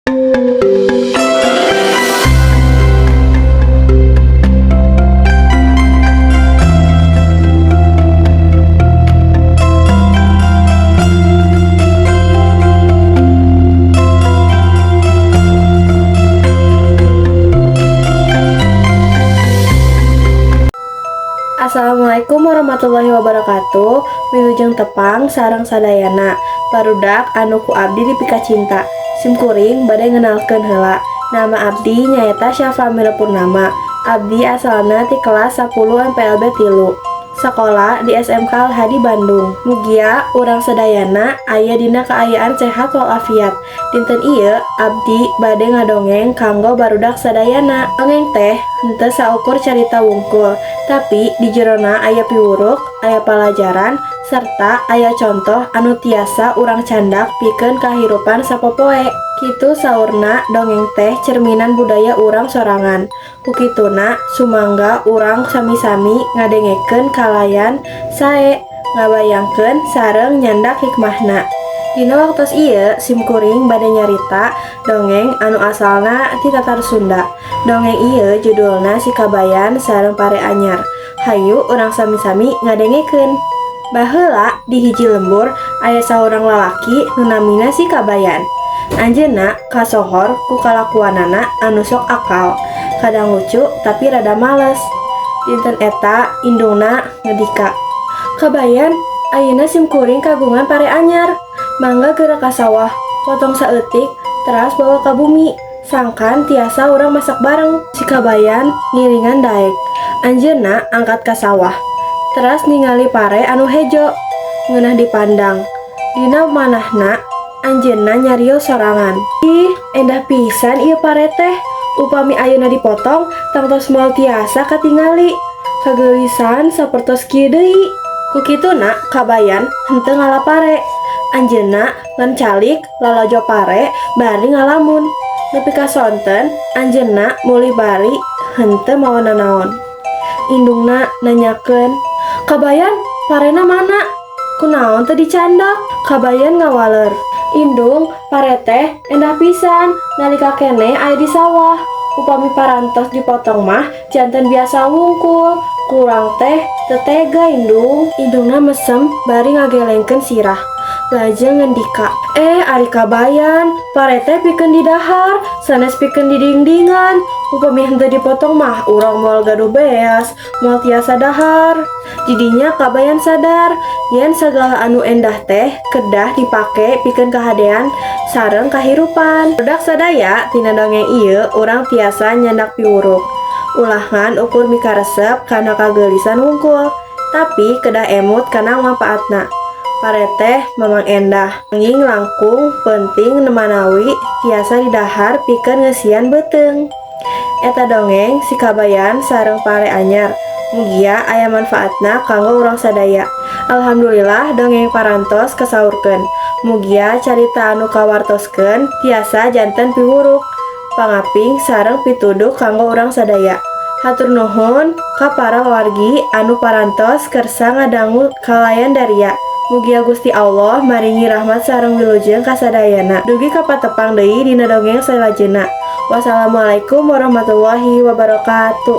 Assalamualaikum warahmatullahi wabarakatuh. Wilujeng tepang sareng sadayana barudak anu ku abdi dipika cinta. Simkuring bade ngenalkeun heula. Nama abdi nyaeta Syafa Mira Purnama. Abdi asalna ti kelas 10 MPLB 3. Sakola di SMK Al Hadi Bandung. Mugia urang sadayana aya dina kaayaan sehat walafiat. Dinten ieu abdi bade ngadongeng kanggo barudak sadayana. Dongeng teh henteu saukur carita wungkul, tapi di jerona aya piwuruk, aya palajaran, serta aya contoh anu tiasa urang candak pikeun kahirupan sapopoe. Kitu saurna dongeng teh cerminan budaya urang sorangan. Kukituna sumangga urang sami-sami ngadengekeun kalayan sae, ngabayangkeun sareng nyandak hikmahna. Dina waktos ieu simkuring bade nyarita dongeng anu asalna ti Tatar Sunda. Dongeng ieu judulna Si Kabayan sareng Pare Anyar. Hayu urang sami-sami ngadengekeun. Baheula di hiji lembur aya saurang lalaki nu namina Si Kabayan. Anjeunna kasohor ku kalakuanana anu sok akal, kadang lucu tapi rada males. Dinten eta indungna ngedika, "Kabayan, ayeuna simkuring kagungan pare anyar. Mangga geura ka sawah, potong saeutik, teras bawa ka bumi. Sangkan tiasa urang masak bareng." Si Kabayan ngiringan daek. Anjeunna angkat ka sawah, teras ningali pare anu hejo, ngeunah dipandang. Dina manahna anjeunna nyarios sorangan. "Ih, endah pisan ieu pare teh. Upami ayeuna dipotong, tangtos moal tiasa katingali. Kageulisan sapertos kieu deui." Kukituna Kabayan henteu ngalapare. Anjeunna ngan calik lalojo pare bari ngalamun. Nepi ka sonten, anjeunna muli bari henteu mawa nanaon. Indungna nanyakeun, "Kabayan, parena mana? Kunaon teu dicandak?" Kabayan ngawaleur, "Indung, pare teh endah pisan nalika keneh aya di sawah. Upami parantos dipotong mah janten biasa wungkul. Kurang teh teu tega indung." Indungna mesem bari ngagelengkeun sirah. Lajeng ngendika, Ari Kabayan, pare teh pikeun di dahar, sanes pikeun di dingdingan. Upami henteu dipotong mah urang moal gaduh beas, moal tiasa dahar." Jidinya Kabayan sadar yen sagala anu endah teh kedah dipake pikeun kahadean sareng kahirupan. Budak sadaya tina dongeng ieu urang tiasa nyandak piwuruk. Ulahan ukur mikaresep kana kageelisan wungkul, tapi kedah emut kana manfaatna. Pare teh memang endah, nanging langkung penting nemanawi tiasa didahar pikeun ngeusian beuteung. Eta dongeng Si Kabayan sareng Pare Anyar. Mugia aya manfaatna kanggo urang sadaya. Alhamdulillah dongeng parantos kasaurkeun. Mugia carita anu kawartoskeun tiasa janten piwuruk, pangaping sareng pituduh kanggo urang sadaya. Hatur nuhun ka para wargi anu parantos kersa ngadangu kalayan daria. Mugia Gusti Allah maringi rahmat sareng wilujeng kasadayana. Dugi kapatepang deui dina dongeng salajengna. Wassalamualaikum warahmatullahi wabarakatuh.